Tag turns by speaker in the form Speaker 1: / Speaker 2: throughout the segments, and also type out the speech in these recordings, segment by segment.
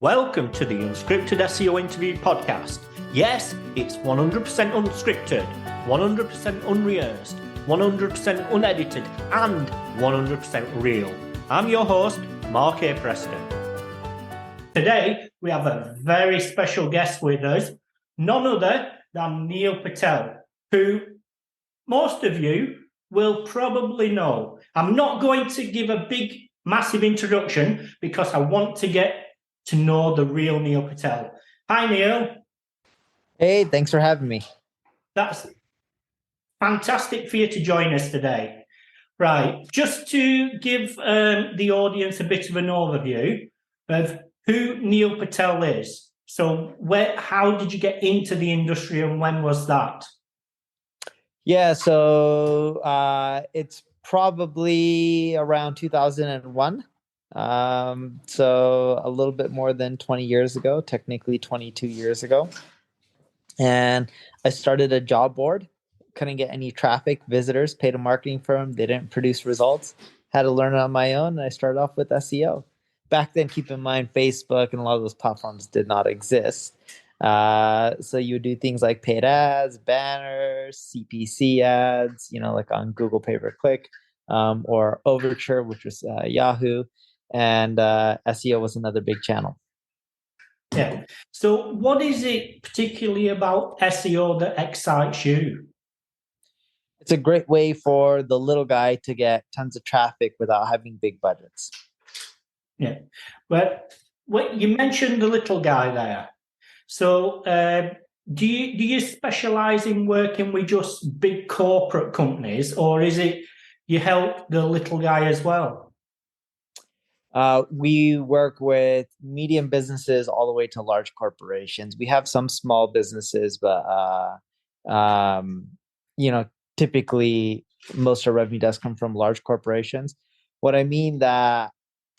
Speaker 1: Welcome to the Unscripted SEO Interview Podcast. Yes, it's 100% unscripted, 100% unrehearsed, 100% unedited, and 100% real. I'm your host, Mark A. Preston. Today, we have a very special guest with us, none other than Neil Patel, who most of you will probably know. I'm not going to give a big, massive introduction because I want to get to know the real Neil Patel. Hi, Neil.
Speaker 2: Hey, thanks for having me.
Speaker 1: That's fantastic for you to join us today. Right, just to give the audience a bit of an overview of who Neil Patel is. So how did you get into the industry and when was that?
Speaker 2: Yeah, so it's probably around 2001. So a little bit more than 20 years ago, technically 22 years ago. And I started a job board, couldn't get any traffic, visitors, paid a marketing firm. They didn't produce results, had to learn it on my own. And I started off with SEO. Back then, keep in mind, Facebook and a lot of those platforms did not exist. So you would do things like paid ads, banners, CPC ads, like on Google pay-per-click, or Overture, which was Yahoo. And SEO was another big channel.
Speaker 1: Yeah. So what is it particularly about SEO that excites you?
Speaker 2: It's a great way for the little guy to get tons of traffic without having big budgets.
Speaker 1: Yeah. But you mentioned the little guy there. So do you specialize in working with just big corporate companies, or is it you help the little guy as well?
Speaker 2: We work with medium businesses all the way to large corporations. We have some small businesses, but typically most of our revenue does come from large corporations. What I mean that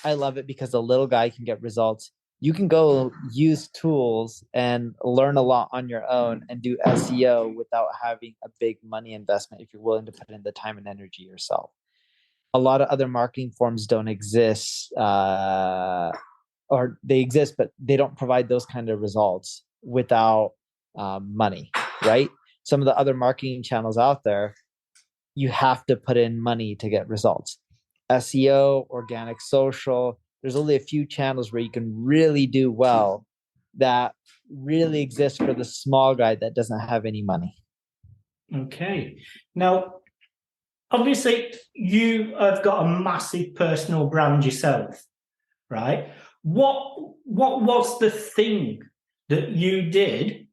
Speaker 2: I love it because the little guy can get results. You can go use tools and learn a lot on your own and do SEO without having a big money investment if you're willing to put in the time and energy yourself. A lot of other marketing forms don't exist, or they exist, but they don't provide those kind of results without money, right? Some of the other marketing channels out there, you have to put in money to get results. SEO, organic social, there's only a few channels where you can really do well that really exist for the small guy that doesn't have any money.
Speaker 1: Okay. Now, obviously, you have got a massive personal brand yourself, right? What was the thing that you did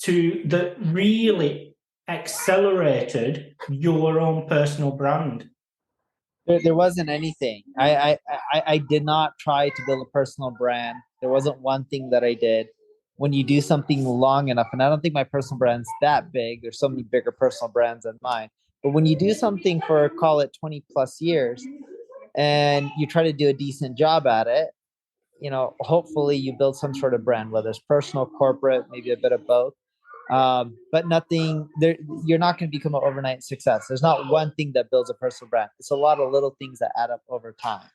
Speaker 1: that really accelerated your own personal brand?
Speaker 2: There wasn't anything. I did not try to build a personal brand. There wasn't one thing that I did. When you do something long enough, and I don't think my personal brand's that big, there's so many bigger personal brands than mine. But when you do something for, call it 20 plus years, and you try to do a decent job at it, hopefully you build some sort of brand, whether it's personal, corporate, maybe a bit of both. But nothing there, you're not going to become an overnight success. There's not one thing that builds a personal brand. It's a lot of little things that add up over time.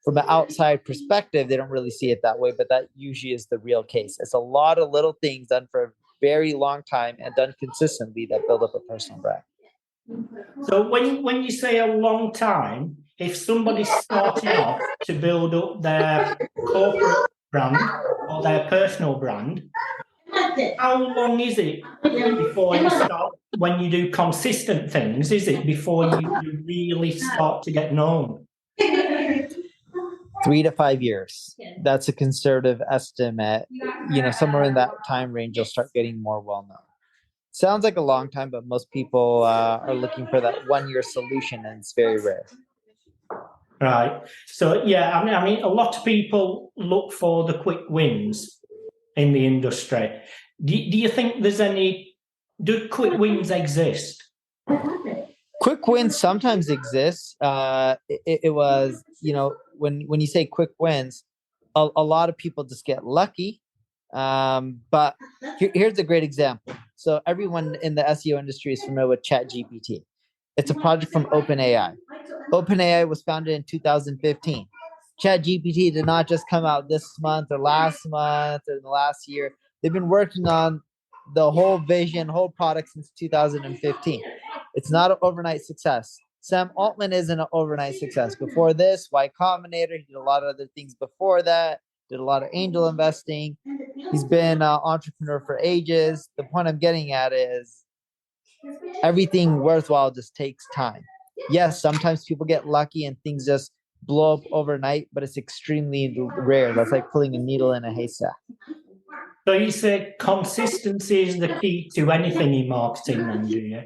Speaker 2: From an outside perspective, they don't really see it that way, but that usually is the real case. It's a lot of little things done for a very long time and done consistently that build up a personal brand.
Speaker 1: So when you say a long time, if somebody's starting off to build up their corporate brand or their personal brand, how long is it before you start, when you do consistent things, is it before you really start to get known?
Speaker 2: 3 to 5 years. That's a conservative estimate. Somewhere in that time range, you'll start getting more well known. Sounds like a long time, but most people are looking for that 1-year solution, and it's very rare.
Speaker 1: Right. So yeah, I mean, a lot of people look for the quick wins in the industry. Do you think do quick wins exist?
Speaker 2: Quick wins sometimes exist. It was, when you say quick wins, a lot of people just get lucky. But here's a great example. So everyone in the SEO industry is familiar with ChatGPT. It's a project from OpenAI. OpenAI was founded in 2015. Chat GPT did not just come out this month or last month or the last year. They've been working on the whole vision, whole product since 2015. It's not an overnight success. Sam Altman isn't an overnight success. Before this, Y Combinator, he did a lot of other things before that, did a lot of angel investing. He's been an entrepreneur for ages. The point I'm getting at is everything worthwhile just takes time. Yes, sometimes people get lucky and things just blow up overnight, but it's extremely rare. That's like pulling a needle in a haystack.
Speaker 1: So you say consistency is the key to anything in marketing, then, do you?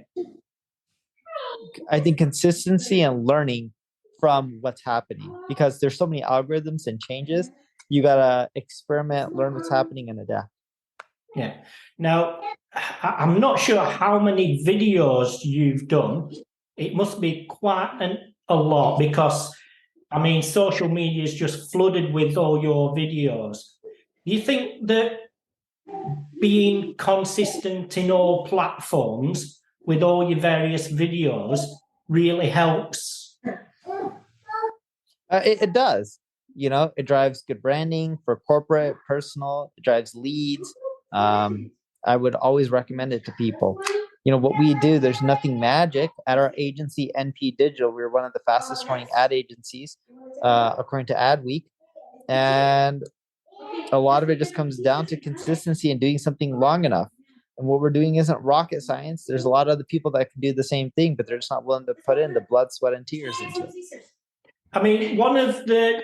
Speaker 2: I think consistency and learning from what's happening, because there's so many algorithms and changes. You gotta experiment, learn what's happening, and adapt.
Speaker 1: Yeah. Now, I'm not sure how many videos you've done. It must be quite a lot, because, I mean, social media is just flooded with all your videos. Do you think that being consistent in all platforms with all your various videos really helps?
Speaker 2: It does. It drives good branding for corporate, personal. It drives leads. I would always recommend it to people. What we do, there's nothing magic. At our agency, NP Digital, we're one of the fastest growing ad agencies, according to Adweek. And a lot of it just comes down to consistency and doing something long enough. And what we're doing isn't rocket science. There's a lot of other people that can do the same thing, but they're just not willing to put in the blood, sweat, and tears into it.
Speaker 1: I mean, one of the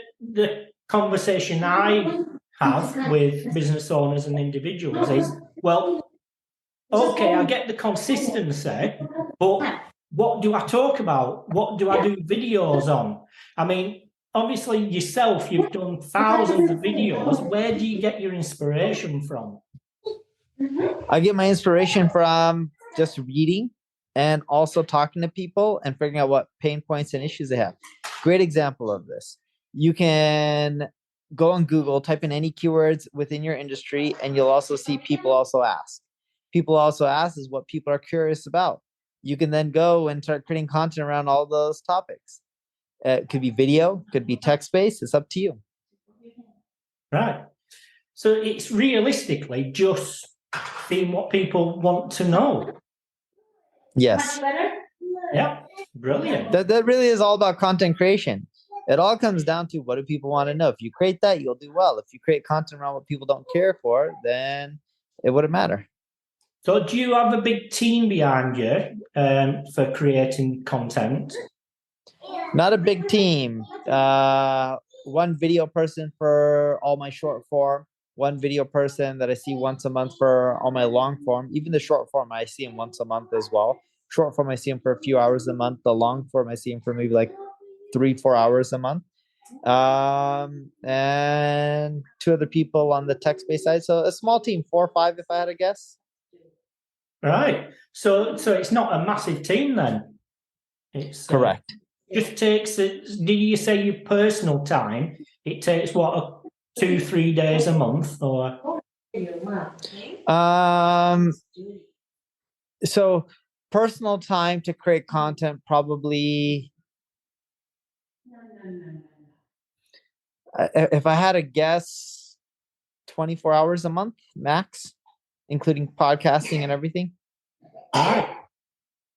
Speaker 1: conversation I have with business owners and individuals is, well, okay, I get the consistency, but what do I talk about? What do I do videos on? I mean, obviously yourself, you've done thousands of videos. Where do you get your inspiration from?
Speaker 2: I get my inspiration from just reading and also talking to people and figuring out what pain points and issues they have. Great example of this. You can go on Google, type in any keywords within your industry, and you'll also see people also ask. People also ask is what people are curious about. You can then go and start creating content around all those topics. It could be video, could be text-based. It's up to you.
Speaker 1: Right. So it's realistically just seeing what people want to know.
Speaker 2: Yes.
Speaker 1: Yeah, brilliant.
Speaker 2: That really is all about content creation. It all comes down to what do people want to know. If you create that, you'll do well. If you create content around what people don't care for, then it wouldn't matter.
Speaker 1: So do you have a big team behind you for creating content?
Speaker 2: Not a big team. One video person for all my short form. One video person that I see once a month for all my long form. Even the short form, I see him once a month as well. Short form, I see him for a few hours a month. The long form, I see him for maybe like 3-4 hours a month. And 2 other people on the text-based side. So a small team, 4 or 5, if I had to guess.
Speaker 1: Right. So it's not a massive team then. It's
Speaker 2: correct.
Speaker 1: Just takes. Did you say your personal time? It takes what, 2-3 days a month, or?
Speaker 2: So personal time to create content, probably. If I had to guess, 24 hours a month max, including podcasting and everything.
Speaker 1: Right.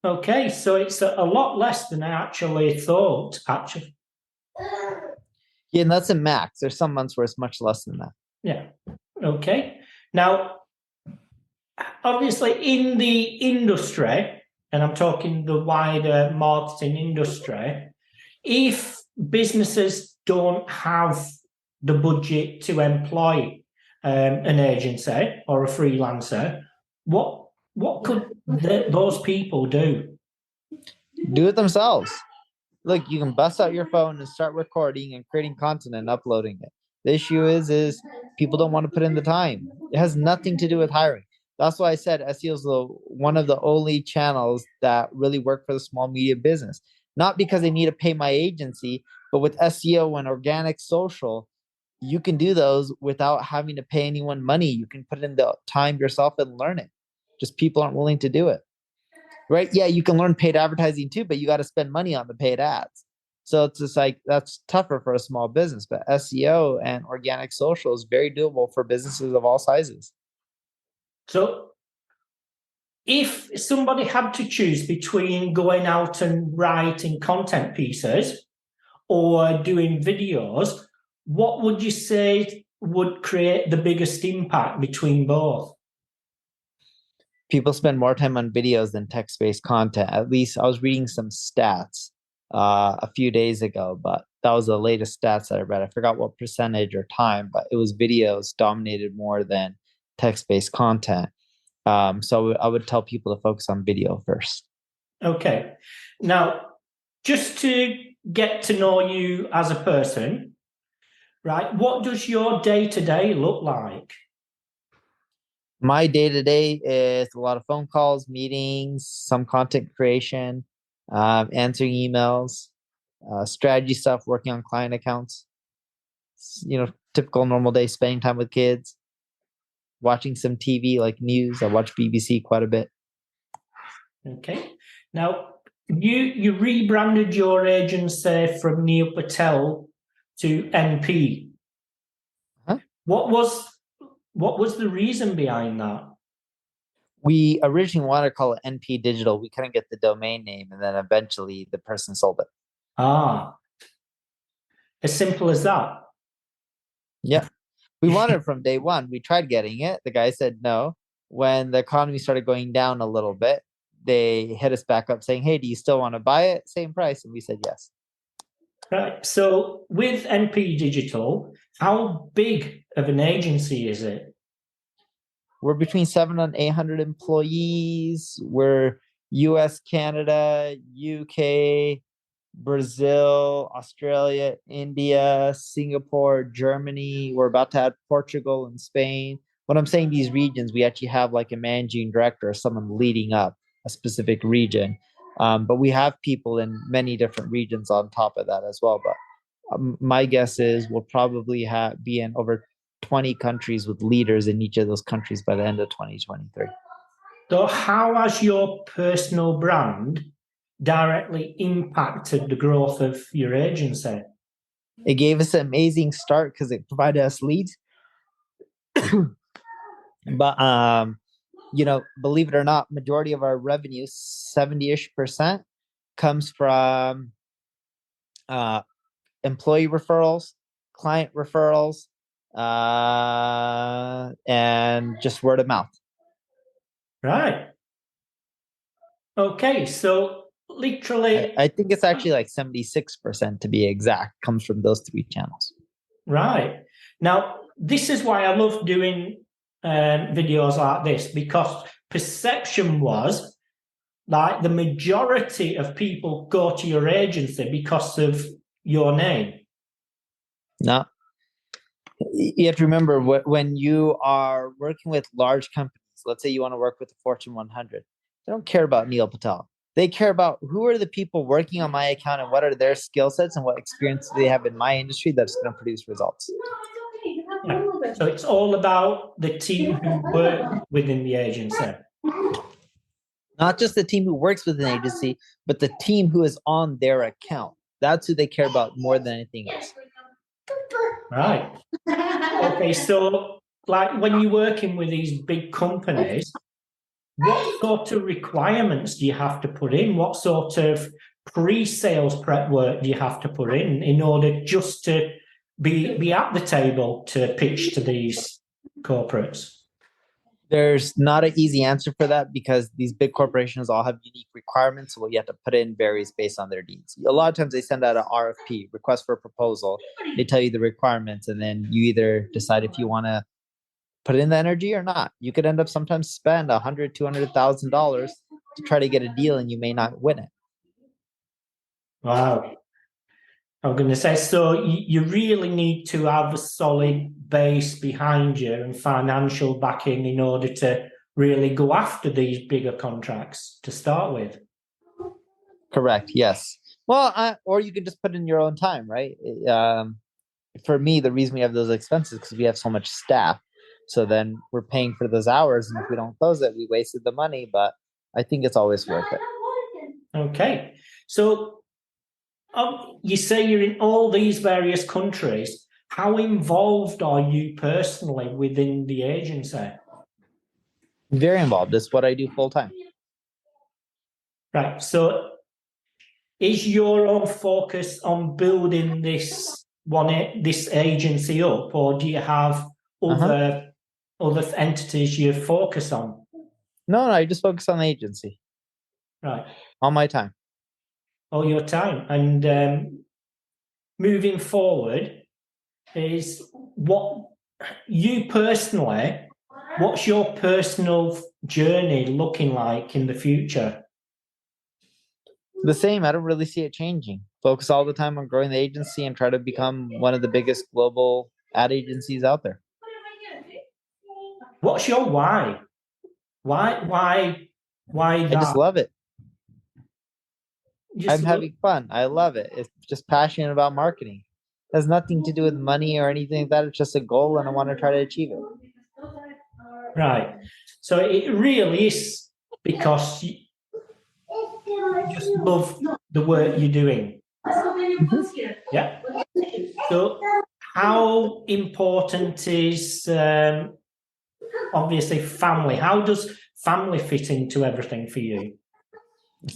Speaker 1: Okay, so it's a lot less than I actually thought, actually.
Speaker 2: Yeah, and that's a max. There's some months where it's much less than that.
Speaker 1: Yeah. Okay. Now, obviously in the industry, and I'm talking the wider marketing industry, if businesses don't have the budget to employ an agency or a freelancer, what could those people do?
Speaker 2: Do it themselves. Look, you can bust out your phone and start recording and creating content and uploading it. The issue is people don't want to put in the time. It has nothing to do with hiring. That's why I said SEO is one of the only channels that really work for the small media business. Not because they need to pay my agency, but with SEO and organic social, you can do those without having to pay anyone money. You can put in the time yourself and learn it. Just people aren't willing to do it. Right? Yeah, you can learn paid advertising too, but you got to spend money on the paid ads. So it's just like that's tougher for a small business, but SEO and organic social is very doable for businesses of all sizes.
Speaker 1: So if somebody had to choose between going out and writing content pieces or doing videos, what would you say would create the biggest impact between both?
Speaker 2: People spend more time on videos than text-based content. At least I was reading some stats a few days ago, but that was the latest stats that I read. I forgot what percentage or time, but it was videos dominated more than text-based content. So I would tell people to focus on video first.
Speaker 1: Okay. Now, just to get to know you as a person, right? What does your day-to-day look like?
Speaker 2: My day to day is a lot of phone calls, meetings, some content creation, answering emails, strategy stuff, working on client accounts. Typical normal day, spending time with kids, watching some TV like news. I watch BBC quite a bit.
Speaker 1: Okay. Now, you rebranded your agency from Neil Patel to NP.
Speaker 2: Huh?
Speaker 1: What was the reason behind that?
Speaker 2: We originally wanted to call it NP Digital. We couldn't get the domain name, and then eventually the person sold it.
Speaker 1: Ah, as simple as that.
Speaker 2: Yeah. We wanted it from day one. We tried getting it. The guy said no. When the economy started going down a little bit, they hit us back up saying, "Hey, do you still want to buy it? Same price." And we said yes.
Speaker 1: Right. So with NP Digital, how big of an agency is it?
Speaker 2: We're between 700 and 800 employees. We're US, Canada, UK, Brazil, Australia, India, Singapore, Germany. We're about to add Portugal and Spain. When I'm saying these regions, we actually have like a managing director or someone leading up a specific region. But we have people in many different regions on top of that as well. But my guess is we'll probably be in over 20 countries with leaders in each of those countries by the end of 2023.
Speaker 1: So how has your personal brand directly impacted the growth of your agency?
Speaker 2: It gave us an amazing start because it provided us leads. But believe it or not, majority of our revenue, 70-ish%, comes from employee referrals, client referrals, and just word of mouth.
Speaker 1: Right. Okay, so literally,
Speaker 2: I think it's actually like 76% to be exact, comes from those three channels.
Speaker 1: right. Now, this is why I love doing videos like this, because perception was like the majority of people go to your agency because of your name.
Speaker 2: No, you have to remember when you are working with large companies, let's say you want to work with the Fortune 100, they don't care about Neil Patel. They care about who are the people working on my account and what are their skill sets and what experience do they have in my industry that's going to produce results.
Speaker 1: Yeah. So it's all about the team who work within the agency.
Speaker 2: Not just the team who works with an agency, but the team who is on their account. That's who they care about more than anything else.
Speaker 1: Right. Okay, so like when you're working with these big companies, what sort of requirements do you have to put in? What sort of pre-sales prep work do you have to put in order just to be at the table to pitch to these corporates?
Speaker 2: There's not an easy answer for that because these big corporations all have unique requirements. So what you have to put in varies based on their needs. A lot of times they send out an RFP, request for a proposal. They tell you the requirements, and then you either decide if you want to put in the energy or not. You could end up sometimes spend $100,000, $200,000 to try to get a deal, and you may not win it.
Speaker 1: Wow. I'm going to say, so you really need to have a solid base behind you and financial backing in order to really go after these bigger contracts to start with.
Speaker 2: Correct. Yes. Well, or you could just put in your own time, right? For me, the reason we have those expenses is because we have so much staff. So then we're paying for those hours, and if we don't close it, we wasted the money. But I think it's always worth it.
Speaker 1: Okay. So You say you're in all these various countries. How involved are you personally within the agency?
Speaker 2: Very involved. It's what I do full time.
Speaker 1: Right. So is your own focus on building this agency up, or do you have other entities you focus on?
Speaker 2: No, I just focus on the agency.
Speaker 1: Right.
Speaker 2: All my time.
Speaker 1: All your time. And moving forward is what you personally, what's your personal journey looking like in the future?
Speaker 2: The same. I don't really see it changing. Focus all the time on growing the agency and try to become one of the biggest global ad agencies out there.
Speaker 1: What's your why? Why
Speaker 2: I just
Speaker 1: that?
Speaker 2: love it.
Speaker 1: Just
Speaker 2: I'm having fun. I love it. It's just passionate about marketing. It has nothing to do with money or anything like that. It's just a goal and I want to try to achieve it.
Speaker 1: right. So it really is because you just love the work you're doing. Yeah. So how important is obviously family? How does family fit into everything for you?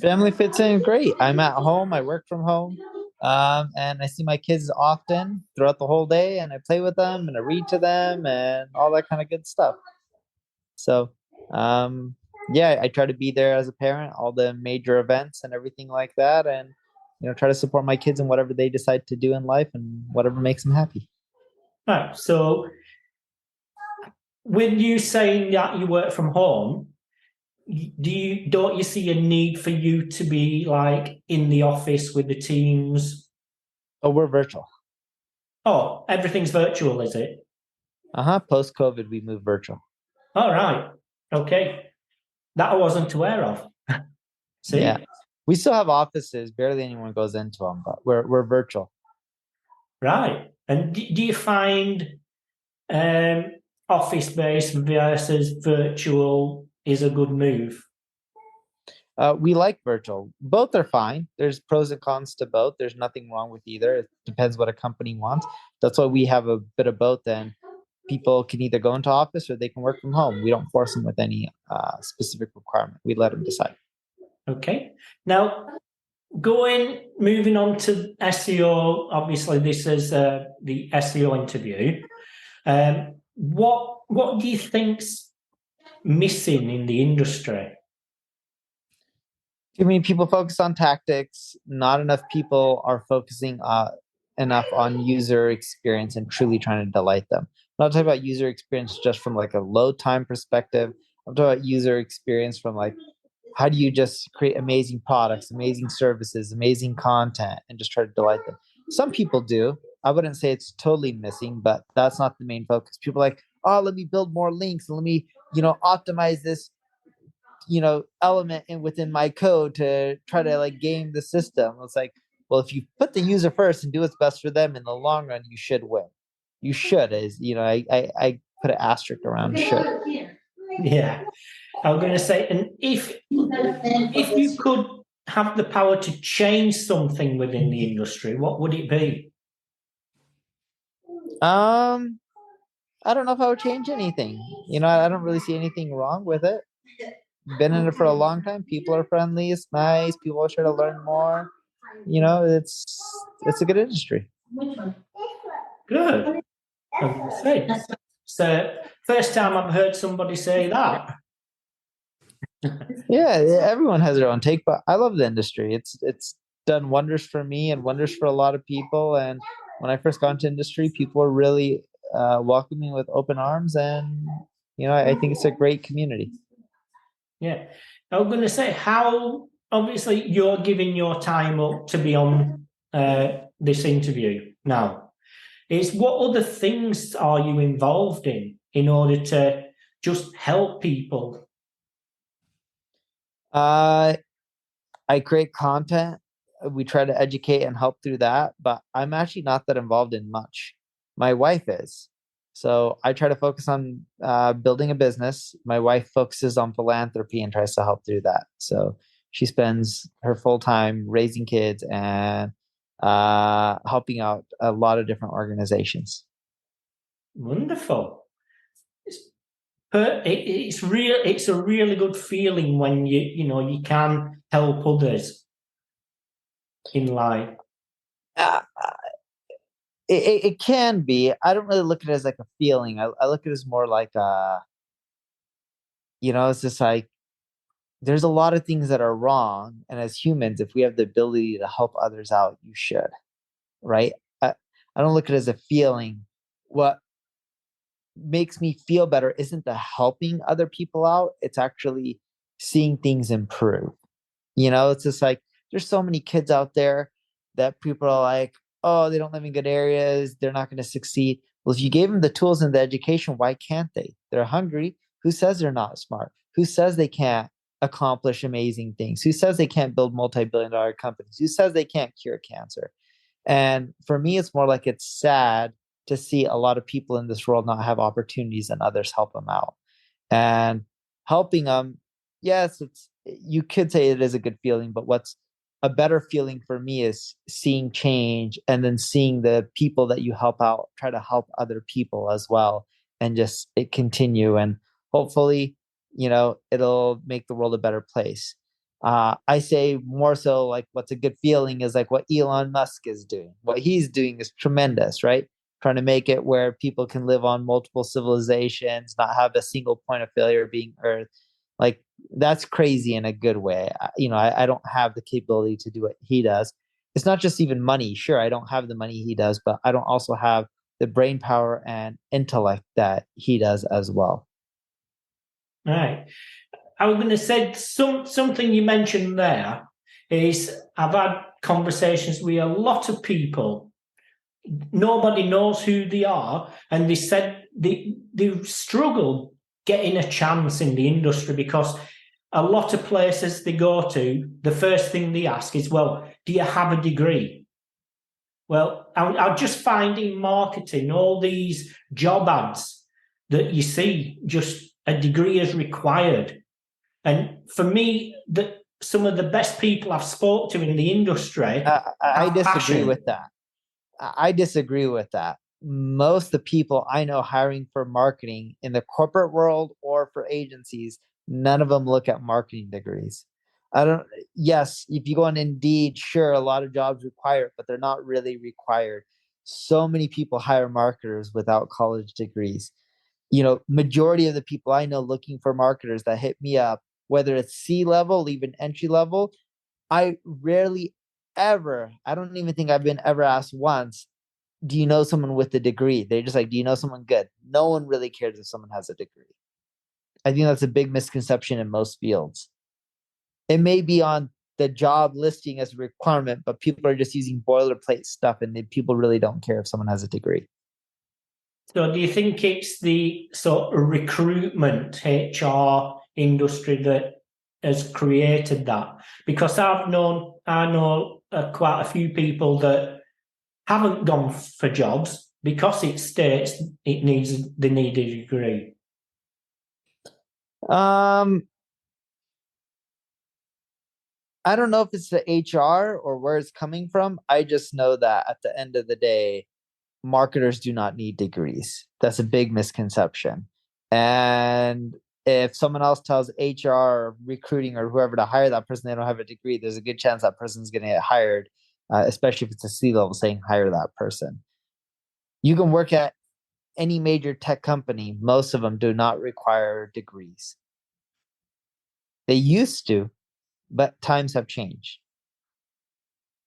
Speaker 2: Family fits in great. I'm at home. I work from home. And I see my kids often throughout the whole day and I play with them and I read to them and all that kind of good stuff. So, yeah, I try to be there as a parent, all the major events and everything like that. And, try to support my kids in whatever they decide to do in life and whatever makes them happy.
Speaker 1: Right. So with you saying that you work from home, don't you see a need for you to be like in the office with the teams?
Speaker 2: Oh, we're virtual.
Speaker 1: Oh, everything's virtual, is it?
Speaker 2: Post COVID, we moved virtual.
Speaker 1: All right. Okay. That I wasn't aware of. See?
Speaker 2: Yeah. We still have offices. Barely anyone goes into them, but we're virtual.
Speaker 1: Right. And do you find um, office based versus virtual is a good move?
Speaker 2: We like virtual. Both are fine. There's pros and cons to both. There's nothing wrong with either. It depends what a company wants. That's why we have a bit of both. And people can either go into office or they can work from home. We don't force them with any specific requirement. We let them decide.
Speaker 1: Okay. Now, moving on to SEO. Obviously, this is the SEO interview. What do you think's missing in the industry?
Speaker 2: Too many people focus on tactics. Not enough people are focusing enough on user experience and truly trying to delight them. I'm not talking about user experience just from like a load time perspective. I'm talking about user experience from like how do you just create amazing products, amazing services, amazing content, and just try to delight them. Some people do. I wouldn't say it's totally missing, but that's not the main focus. People are like, oh, let me build more links and let me, optimize this element within my code to try to like game the system. It's like, well, if you put the user first and do what's best for them in the long run, you should win. You should is I put an asterisk around should.
Speaker 1: Yeah, I was going to say, and if you could have the power to change something within the industry, what would it be?
Speaker 2: I don't know if I would change anything. I don't really see anything wrong with it. Been in it for a long time. People are friendly. It's nice. People are trying to learn more. It's a good industry.
Speaker 1: Good. I was going to say. So, first time I've heard somebody say that.
Speaker 2: Yeah, everyone has their own take, but I love the industry. It's done wonders for me and wonders for a lot of people. And when I first got into industry, people were really welcoming with open arms, and I think it's a great community.
Speaker 1: Yeah. I was going to say, how obviously you're giving your time up to be on this interview now. Is what other things are you involved in order to just help people?
Speaker 2: I create content. We try to educate and help through that, but I'm actually not that involved in much. My wife is. So I try to focus on building a business. My wife focuses on philanthropy and tries to help through that. So she spends her full time raising kids and helping out a lot of different organizations.
Speaker 1: Wonderful. It's, it's real. It's a really good feeling when you can help others in life.
Speaker 2: Uh, it can be. I don't really look at it as like a feeling. I look at it as more like it's just like there's a lot of things that are wrong, and as humans, if we have the ability to help others out, you should, right? I don't look at it as a feeling. What makes me feel better isn't the helping other people out, it's actually seeing things improve. It's just like there's so many kids out there that people are like, oh, they don't live in good areas, they're not going to succeed. Well, if you gave them the tools and the education, why can't they? They're hungry. Who says they're not smart? Who says they can't accomplish amazing things? Who says they can't build multi-billion-dollar companies? Who says they can't cure cancer? And for me, it's more like it's sad to see a lot of people in this world not have opportunities and others help them out. And helping them, yes, you could say it is a good feeling, but what's a better feeling for me is seeing change and then seeing the people that you help out try to help other people as well, and just it continue, and hopefully, it'll make the world a better place. I say more so like what's a good feeling is like what Elon Musk is doing. What he's doing is tremendous, right? Trying to make it where people can live on multiple civilizations, not have a single point of failure being Earth. Like that's crazy in a good way. I don't have the capability to do what he does. It's not just even money. Sure, I don't have the money he does, but I don't also have the brain power and intellect that he does as well.
Speaker 1: Right. I was going to say something you mentioned there is I've had conversations with a lot of people. Nobody knows who they are, and they said they struggle getting a chance in the industry because a lot of places they go to, the first thing they ask is, well, do you have a degree? Well, I just find in marketing all these job ads that you see, just a degree is required. And for me, some of the best people I've spoke to in the industry
Speaker 2: I
Speaker 1: have
Speaker 2: disagree
Speaker 1: passion.
Speaker 2: with that. I disagree with that. Most of the people I know hiring for marketing in the corporate world or for agencies, none of them look at marketing degrees. I don't, yes, if you go on Indeed, sure, a lot of jobs require it, but they're not really required. So many people hire marketers without college degrees. Majority of the people I know looking for marketers that hit me up, whether it's C-level, even entry level, I rarely ever, I don't even think I've been ever asked once, do you know someone with a degree? They're just like, do you know someone good? No one really cares if someone has a degree. I think that's a big misconception in most fields. It may be on the job listing as a requirement, but people are just using boilerplate stuff, and people really don't care if someone has a degree.
Speaker 1: So do you think it's the sort of recruitment HR industry that has created that? Because I know quite a few people that haven't gone for jobs because it states they need a degree.
Speaker 2: Um, I don't know if it's the HR or where it's coming from. I just know that at the end of the day, marketers do not need degrees. That's a big misconception. And if someone else tells HR or recruiting or whoever to hire that person, they don't have a degree, there's a good chance that person's going to get hired, especially if it's a C-level saying hire that person. You can work at any major tech company. Most of them do not require degrees. They used to, but times have changed.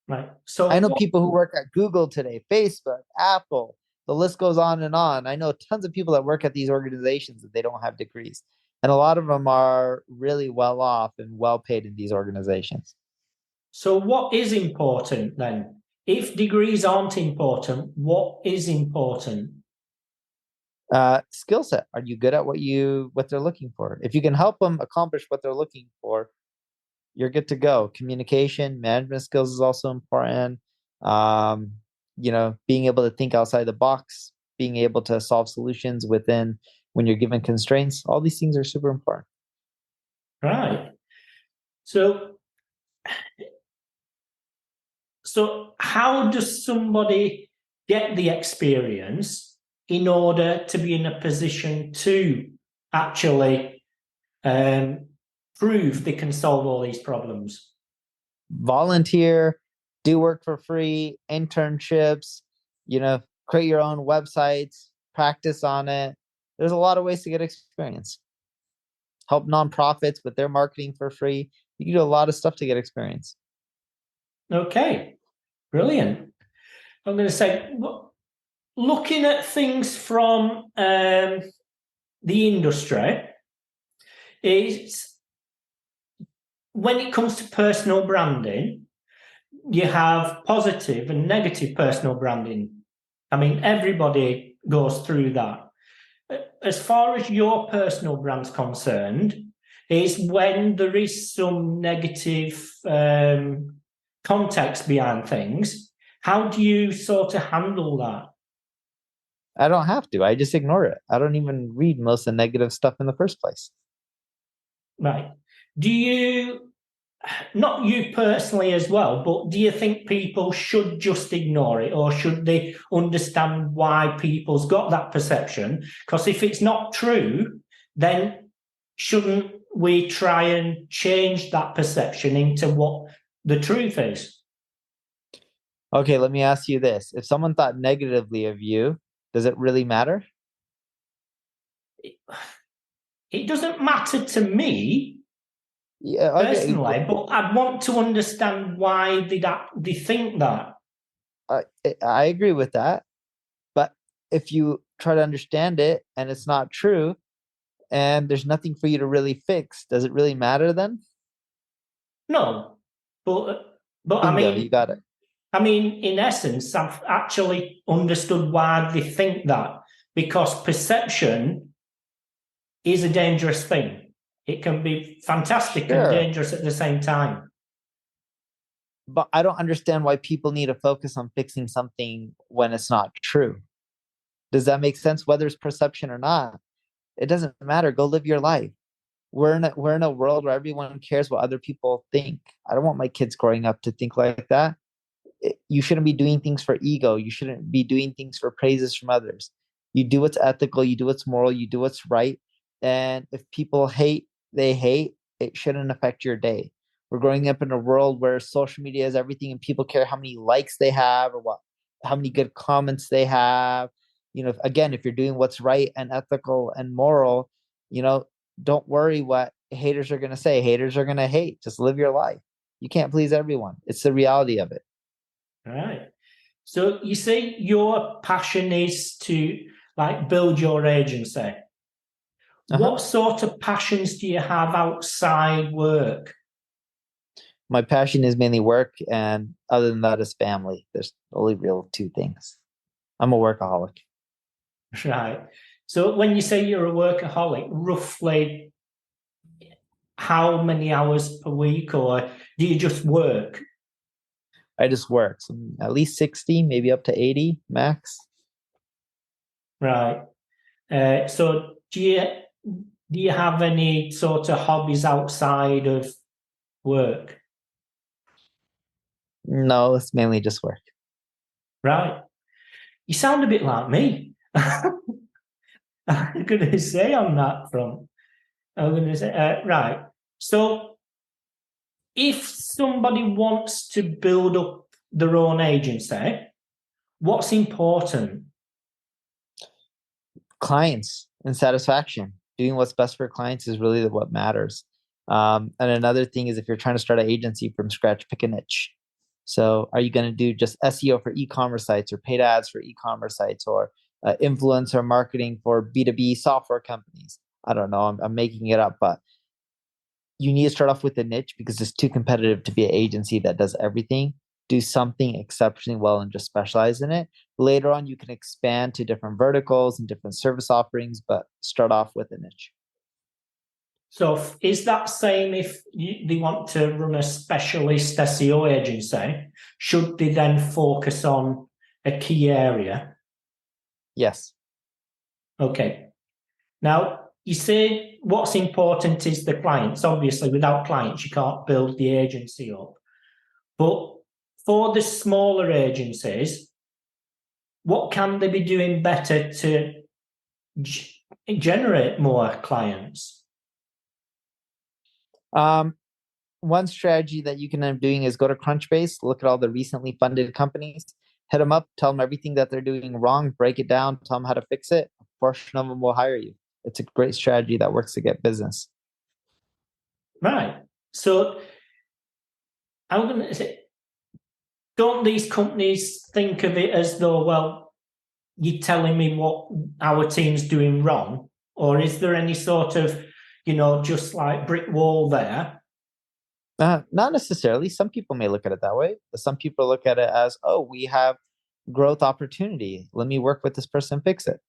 Speaker 1: Right.
Speaker 2: I
Speaker 1: So
Speaker 2: know people who work at Google today, Facebook, Apple, the list goes on and on. I know tons of people that work at these organizations that they don't have degrees. And a lot of them are really well off and well paid in these organizations.
Speaker 1: so what is important then? If degrees aren't important, what is important?
Speaker 2: Skill set. Are you good at what they're looking for? If you can help them accomplish what they're looking for, you're good to go. Communication, management skills is also important. Um, being able to think outside the box, being able to solve solutions within when you're given constraints, all these things are super important.
Speaker 1: Right. So So how does somebody get the experience in order to be in a position to actually prove they can solve all these problems?
Speaker 2: Volunteer, do work for free, internships, create your own websites, practice on it. There's a lot of ways to get experience. Help nonprofits with their marketing for free. You can do a lot of stuff to get experience.
Speaker 1: Okay, brilliant. I'm going to say, looking at things from the industry, is when it comes to personal branding, you have positive and negative personal branding. I mean, everybody goes through that. As far as your personal brand's concerned, is when there is some negative context behind things, how do you sort of handle that?
Speaker 2: I don't have to. I just ignore it. I don't even read most of the negative stuff in the first place.
Speaker 1: Right. Do you, not you personally as well, but do you think people should just ignore it, or should they understand why people's got that perception? Because if it's not true, then shouldn't we try and change that perception into what the truth is?
Speaker 2: Okay, let me ask you this. If someone thought negatively of you, does it really matter?
Speaker 1: It doesn't matter to me
Speaker 2: Yeah, okay.
Speaker 1: personally, but I'd want to understand why they think that.
Speaker 2: I agree with that. But if you try to understand it and it's not true and there's nothing for you to really fix, does it really matter then?
Speaker 1: No, but
Speaker 2: Bingo, you got it.
Speaker 1: I mean, in essence, I've actually understood why they think that, because perception is a dangerous thing. It can be fantastic and
Speaker 2: Sure.
Speaker 1: dangerous at the same time.
Speaker 2: But I don't understand why people need to focus on fixing something when it's not true. Does that make sense? Whether it's perception or not, it doesn't matter. Go live your life. We're in a world where everyone cares what other people think. I don't want my kids growing up to think like that. You shouldn't be doing things for ego. You shouldn't be doing things for praises from others. You do what's ethical, you do what's moral, you do what's right. And if people hate, they hate. It shouldn't affect your day. We're growing up in a world where social media is everything and people care how many likes they have, or how many good comments they have. Again, if you're doing what's right and ethical and moral, don't worry what haters are going to say. Haters are going to hate. Just live your life. You can't please everyone. It's the reality of it.
Speaker 1: All right. So you say your passion is to build your agency.
Speaker 2: Uh-huh.
Speaker 1: What sort of passions do you have outside work?
Speaker 2: My passion is mainly work, and other than that is family. There's only real two things. I'm a workaholic.
Speaker 1: Right. So when you say you're a workaholic, roughly how many hours per week, or do you just work?
Speaker 2: I just work. So at least 60, maybe up to 80 max.
Speaker 1: Right. So do you have any sort of hobbies outside of work?
Speaker 2: No, it's mainly just work.
Speaker 1: Right. You sound a bit like me. I'm going to say on that front. I'm going to say, right. So if somebody wants to build up their own agency, what's important?
Speaker 2: Clients and satisfaction. Doing what's best for clients is really what matters. And another thing is, if you're trying to start an agency from scratch, pick a niche. So are you going to do just SEO for e-commerce sites, or paid ads for e-commerce sites, or influencer marketing for B2B software companies? I don't know. I'm making it up, but you need to start off with a niche because it's too competitive to be an agency that does everything. Do something exceptionally well and just specialize in it. Later on, you can expand to different verticals and different service offerings, but start off with a niche.
Speaker 1: So is that same if they want to run a specialist SEO agency? Should they then focus on a key area?
Speaker 2: Yes.
Speaker 1: Okay. Now, you say what's important is the clients. Obviously, without clients, you can't build the agency up. But for the smaller agencies, what can they be doing better to generate more clients?
Speaker 2: One strategy that you can end up doing is go to Crunchbase, look at all the recently funded companies, hit them up, tell them everything that they're doing wrong, break it down, tell them how to fix it. A portion of them will hire you. It's a great strategy that works to get business.
Speaker 1: Right. So I'm going to say, don't these companies think of it as though, well, you're telling me what our team's doing wrong? Or is there any sort of, just like brick wall there?
Speaker 2: Not necessarily. Some people may look at it that way. Some people look at it as, oh, we have growth opportunity. Let me work with this person and fix it.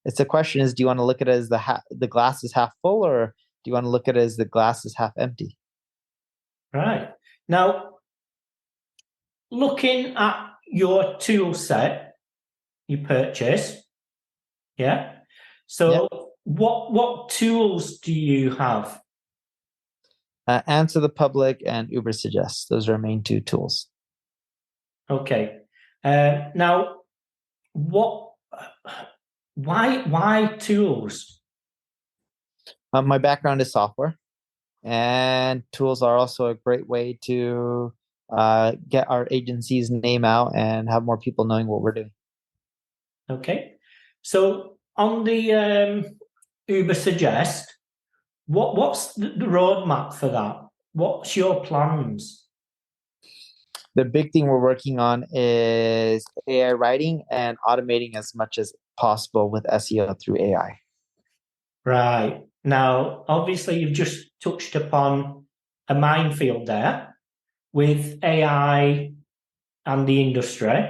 Speaker 2: It's the question is, do you want to look at it as the glass is half full, or do you want to look at it as the glass is half empty?
Speaker 1: Right. Now, looking at your tool set you purchase, yeah. So what tools do you have?
Speaker 2: Answer the Public and Uber Suggest. Those are our main two tools.
Speaker 1: Okay. Now, why tools?
Speaker 2: My background is software, and tools are also a great way to get our agency's name out and have more people knowing what we're doing.
Speaker 1: Okay. So on the Uber Suggest, what's the roadmap for that? What's your plans?
Speaker 2: The big thing we're working on is AI writing and automating as much as possible with SEO through AI.
Speaker 1: Right. Now, obviously, you've just touched upon a minefield there with AI and the industry,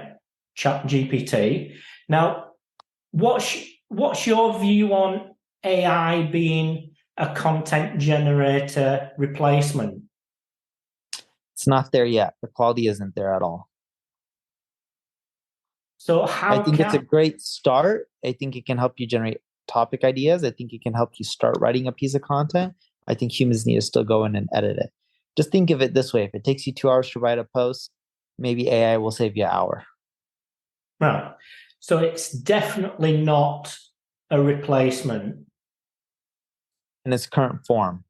Speaker 1: ChatGPT. Now, what's your view on AI being a content generator replacement?
Speaker 2: It's not there yet. The quality isn't there at all.
Speaker 1: So
Speaker 2: I think it's a great start. I think it can help you generate topic ideas. I think it can help you start writing a piece of content. I think humans need to still go in and edit it. Just think of it this way. If it takes you 2 hours to write a post, maybe AI will save you an hour.
Speaker 1: Right. So it's definitely not a replacement.
Speaker 2: In its current form.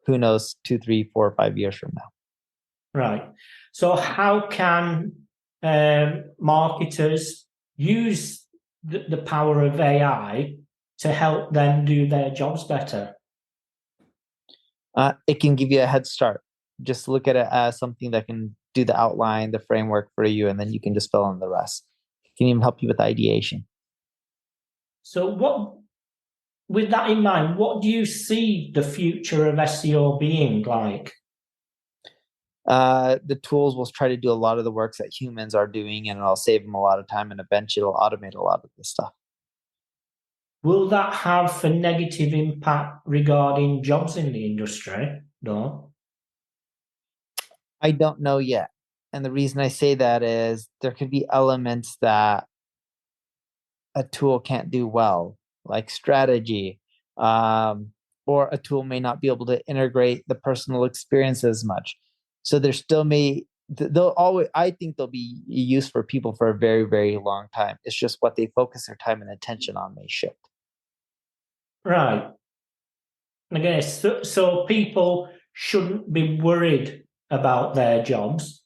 Speaker 2: Who knows, 2, 3, 4, 5 years from now.
Speaker 1: Right. So how can marketers use the power of AI to help them do their jobs better?
Speaker 2: It can give you a head start. Just look at it as something that can do the outline, the framework for you, and then you can just fill in the rest. It can even help you with ideation.
Speaker 1: So with that in mind, what do you see the future of SEO being like?
Speaker 2: The tools will try to do a lot of the works that humans are doing, and it'll save them a lot of time, and eventually it'll automate a lot of this stuff.
Speaker 1: Will that have a negative impact regarding jobs in the industry? No.
Speaker 2: I don't know yet. And the reason I say that is there could be elements that a tool can't do well, like strategy, or a tool may not be able to integrate the personal experience as much. So there still they'll always, I think they'll be used for people for a very, very long time. It's just what they focus their time and attention on may shift.
Speaker 1: Right. I guess so people shouldn't be worried about their jobs.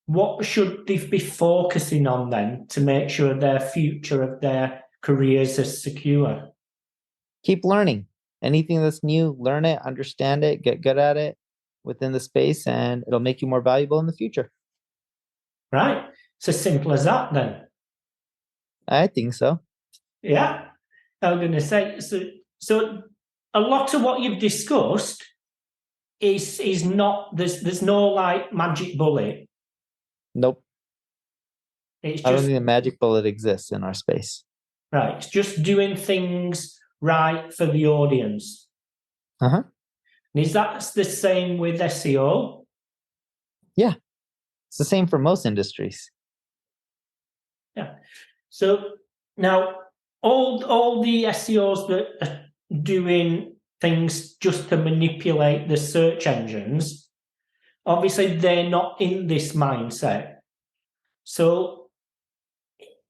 Speaker 1: What should they be focusing on then to make sure their future of their careers is secure?
Speaker 2: Keep learning. Anything that's new, learn it, understand it, get good at it within the space, and it'll make you more valuable in the future.
Speaker 1: Right. It's as simple as that then.
Speaker 2: I think so.
Speaker 1: Yeah. I was going to say, so a lot of what you've discussed is not, there's no like magic bullet.
Speaker 2: Nope.
Speaker 1: It's
Speaker 2: I don't
Speaker 1: just
Speaker 2: think a magic bullet exists in our space.
Speaker 1: right. It's just doing things right for the audience.
Speaker 2: Uh-huh.
Speaker 1: And is that the same with SEO?
Speaker 2: Yeah. It's the same for most industries.
Speaker 1: Yeah. So now all the SEOs that are doing things just to manipulate the search engines, obviously they're not in this mindset. So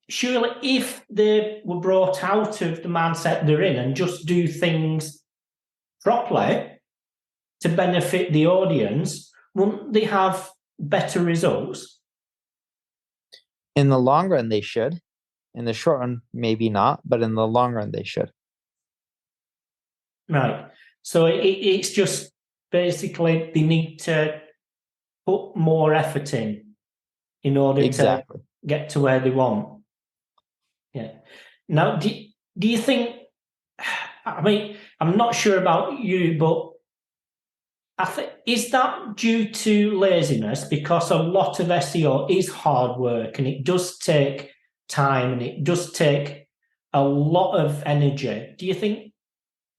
Speaker 1: surely if they were brought out of the mindset they're in and just do things properly to benefit the audience, wouldn't they have better results?
Speaker 2: In the long run, they should. In the short run, maybe not, but in the long run, they should.
Speaker 1: Right. So it's just basically they need to put more effort in order
Speaker 2: Exactly.
Speaker 1: to get to where they want. Yeah. Now, do you think, I mean, I'm not sure about you, but I think, is that due to laziness? Because a lot of SEO is hard work and it does take time and it does take a lot of energy. Do you think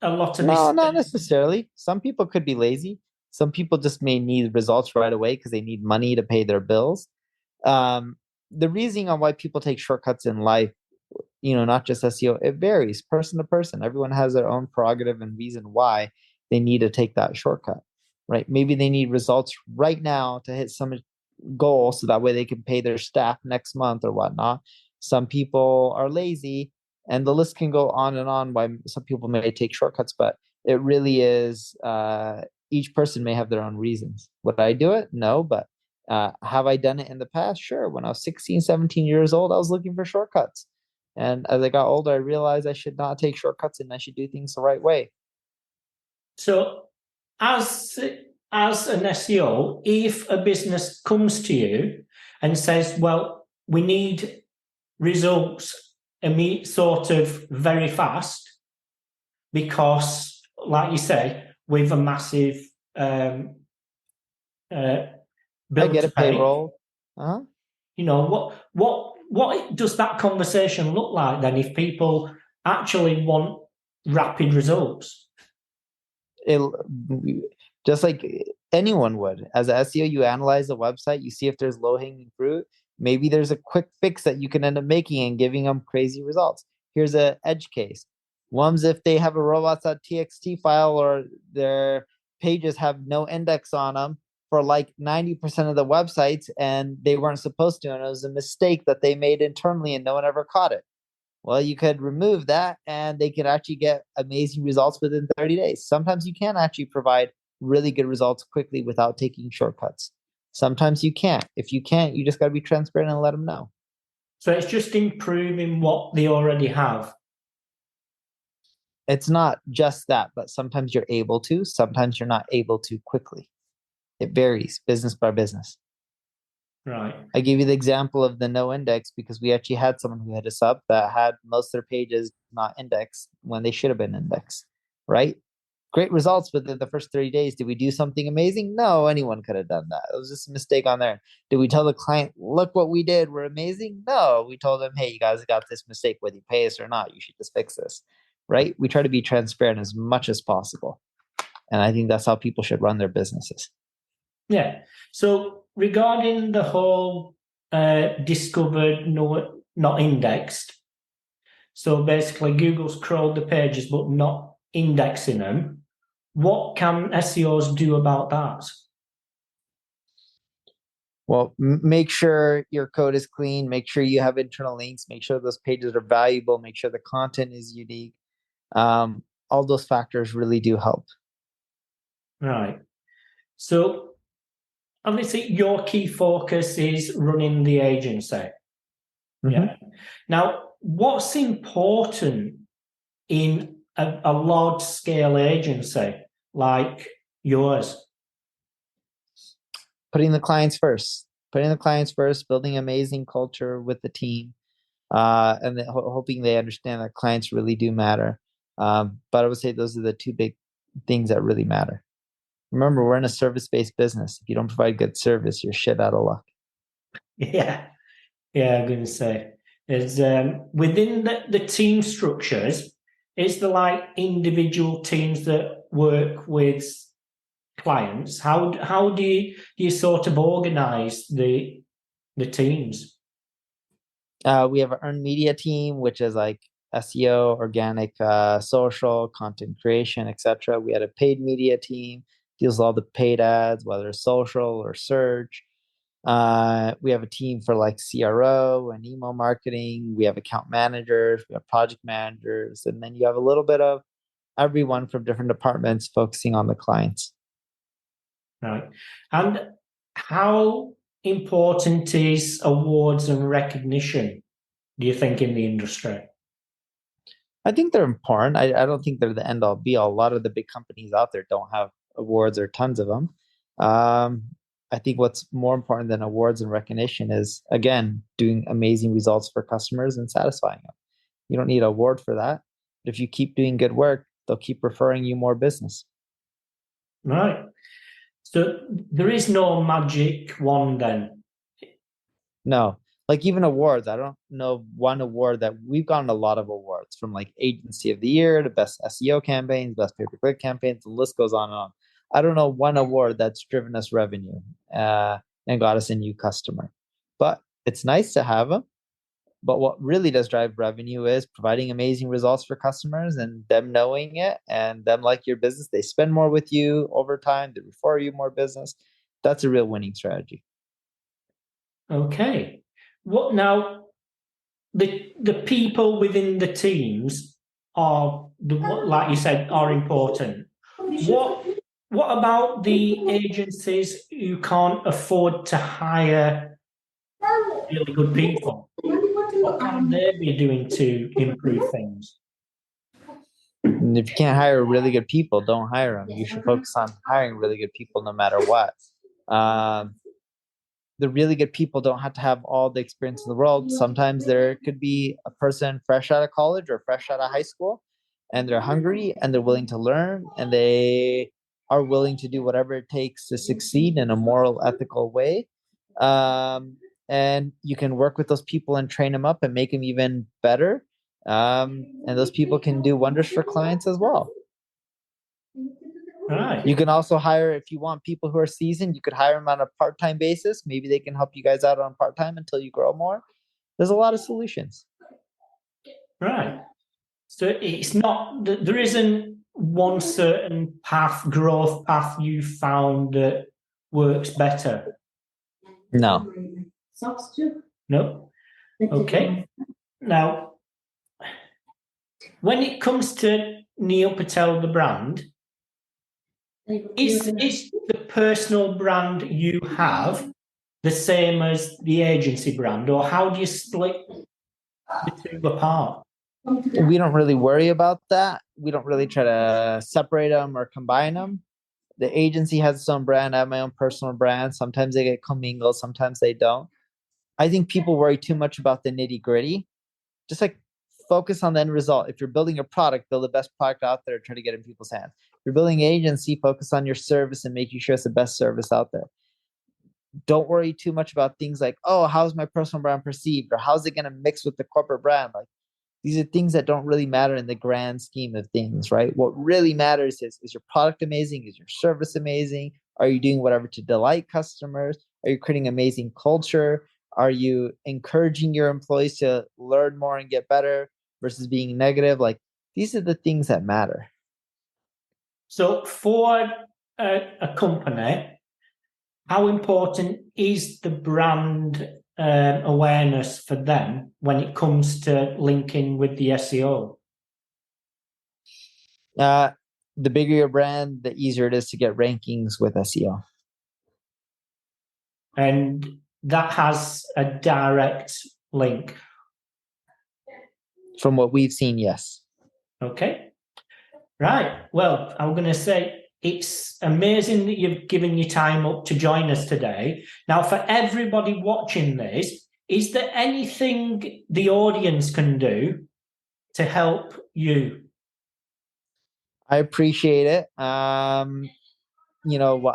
Speaker 1: a lot of
Speaker 2: No,
Speaker 1: this?
Speaker 2: not necessarily. Some people could be lazy. Some people just may need results right away because they need money to pay their bills. Um, the reasoning on why people take shortcuts in life, not just SEO, it varies person to person. Everyone has their own prerogative and reason why they need to take that shortcut, right? Maybe they need results right now to hit some goal so that way they can pay their staff next month or whatnot. Some people are lazy, and the list can go on and on why some people may take shortcuts, but it really is each person may have their own reasons. Would I do it? No, but have I done it in the past? Sure. When I was 16, 17 years old, I was looking for shortcuts. And as I got older, I realized I should not take shortcuts and I should do things the right way.
Speaker 1: So, as an SEO, if a business comes to you and says, "Well, we need results sort of very fast," because, like you say, with a massive uh,
Speaker 2: I
Speaker 1: bill
Speaker 2: get
Speaker 1: to
Speaker 2: a
Speaker 1: pay,
Speaker 2: payroll. Uh-huh.
Speaker 1: what does that conversation look like then? If people actually want rapid results,
Speaker 2: it just like anyone would as a SEO, you analyze the website, you see if there's low hanging fruit. Maybe there's a quick fix that you can end up making and giving them crazy results. Here's a edge case. One's if they have a robots.txt file or their pages have no index on them for like 90% of the websites and they weren't supposed to, and it was a mistake that they made internally and no one ever caught it. Well, you could remove that and they could actually get amazing results within 30 days. Sometimes you can actually provide really good results quickly without taking shortcuts. Sometimes you can't. If you can't, you just got to be transparent and let them know.
Speaker 1: so it's just improving what they already have.
Speaker 2: It's not just that, but sometimes you're able to, sometimes you're not able to quickly. It varies business by business.
Speaker 1: Right.
Speaker 2: I gave you the example of the no index because we actually had someone who hit us up that had most of their pages not indexed when they should have been indexed, right? Great results within the first 30 days. Did we do something amazing? No, anyone could have done that. It was just a mistake on there. Did we tell the client, look what we did, we're amazing? No, we told them, hey, you guys got this mistake, whether you pay us or not, you should just fix this, right? We try to be transparent as much as possible. And I think that's how people should run their businesses.
Speaker 1: Yeah. So regarding the whole discovered, no, not indexed. So basically, Google's crawled the pages but not indexing them. What can SEOs do about that?
Speaker 2: Well, make sure your code is clean, make sure you have internal links, make sure those pages are valuable, make sure the content is unique. All those factors really do help.
Speaker 1: Right. So obviously, your key focus is running the agency.
Speaker 2: Mm-hmm.
Speaker 1: Yeah. Now, what's important in a large scale agency like yours?
Speaker 2: Putting the clients first, building amazing culture with the team, and then hoping they understand that clients really do matter. But I would say those are the two big things that really matter. Remember, we're in a service-based business. If you don't provide good service, you're shit out of luck.
Speaker 1: Yeah. Yeah, I'm going to say is within the team structures, is there like individual teams that work with clients? How do you sort of organize the teams?
Speaker 2: We have an earned media team, which is like SEO, organic, social, content creation, etc. We had a paid media team, deals with all the paid ads, whether it's social or search. We have a team for like CRO and email marketing. We have account managers, we have project managers, and then you have a little bit of everyone from different departments focusing on the clients.
Speaker 1: Right. And how important is awards and recognition, do you think, in the industry?
Speaker 2: I think they're important. I don't think they're the end all be all. A lot of the big companies out there don't have awards or tons of them. Um, I think what's more important than awards and recognition is, again, doing amazing results for customers and satisfying them. You don't need an award for that. But if you keep doing good work, they'll keep referring you more business.
Speaker 1: Right. So there is no magic wand then.
Speaker 2: No, like even awards, I don't know one award that we've gotten a lot of awards from, like agency of the year to best SEO campaigns, best pay-per-click campaigns. The list goes on and on. I don't know one award that's driven us revenue and got us a new customer, but it's nice to have them. But what really does drive revenue is providing amazing results for customers and them knowing it and them like your business. They spend more with you over time. They refer you more business. That's a real winning strategy.
Speaker 1: Okay. What now? The people within the teams are like you said, are important. What about the agencies who can't afford to hire really good people? What can they be doing to improve things?
Speaker 2: And if you can't hire really good people, don't hire them. You should focus on hiring really good people no matter what. Um, the really good people don't have to have all the experience in the world. Sometimes there could be a person fresh out of college or fresh out of high school, and they're hungry and they're willing to learn and they are willing to do whatever it takes to succeed in a moral, ethical way. And you can work with those people and train them up and make them even better. And those people can do wonders for clients as well.
Speaker 1: Right.
Speaker 2: You can also hire, if you want people who are seasoned, you could hire them on a part-time basis. Maybe they can help you guys out on part-time until you grow more. There's a lot of solutions.
Speaker 1: Right. So it's not that there isn't one certain growth path you found that works better.
Speaker 2: No.
Speaker 1: No. Okay. Now, when it comes to Neil Patel, the brand, is the personal brand you have the same as the agency brand, or how do you split the two apart?
Speaker 2: We don't really worry about that. We don't really try to separate them or combine them. The agency has its own brand. I have my own personal brand. Sometimes they get commingled, sometimes they don't. I think people worry too much about the nitty gritty. Just like focus on the end result. If you're building a product, build the best product out there, try to get in people's hands. If you're building an agency, focus on your service and making sure it's the best service out there. Don't worry too much about things like, oh, how's my personal brand perceived, or how's it going to mix with the corporate brand? Like, these are things that don't really matter in the grand scheme of things, right? What really matters is your product amazing? Is your service amazing? Are you doing whatever to delight customers? Are you creating amazing culture? Are you encouraging your employees to learn more and get better versus being negative? Like, these are the things that matter.
Speaker 1: So for a company, how important is the brand awareness for them when it comes to linking with the SEO?
Speaker 2: The bigger your brand, the easier it is to get rankings with SEO.
Speaker 1: And that has a direct link.
Speaker 2: From what we've seen, yes.
Speaker 1: Okay. Right. Well, I'm going to say it's amazing that you've given your time up to join us today. Now, for everybody watching this, is there anything the audience can do to help you?
Speaker 2: I appreciate it. What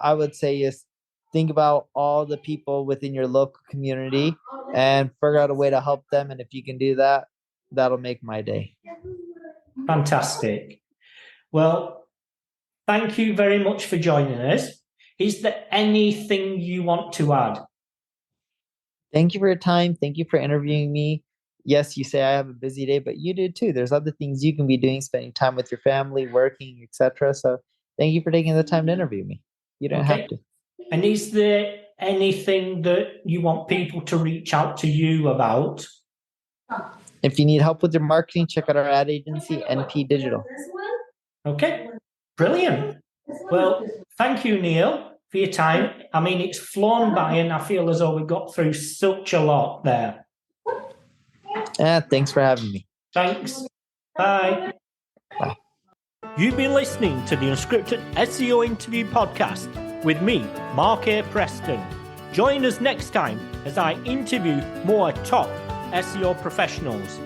Speaker 2: I would say is think about all the people within your local community and figure out a way to help them. And if you can do that, that'll make my day.
Speaker 1: Fantastic. Well, thank you very much for joining us. Is there anything you want to add?
Speaker 2: Thank you for your time. Thank you for interviewing me. Yes, you say I have a busy day, but you do too. There's other things you can be doing, spending time with your family, working, etc. So thank you for taking the time to interview me. You don't have to.
Speaker 1: And is there anything that you want people to reach out to you about?
Speaker 2: If you need help with your marketing, check out our ad agency, NP Digital.
Speaker 1: Okay, brilliant. Well, thank you, Neil, for your time. I mean, it's flown by and I feel as though we got through such a lot there.
Speaker 2: Thanks for having me.
Speaker 1: Thanks. Bye.
Speaker 2: Bye.
Speaker 1: You've been listening to the Unscripted SEO Interview Podcast with me, Mark A. Preston. Join us next time as I interview more top SEO professionals.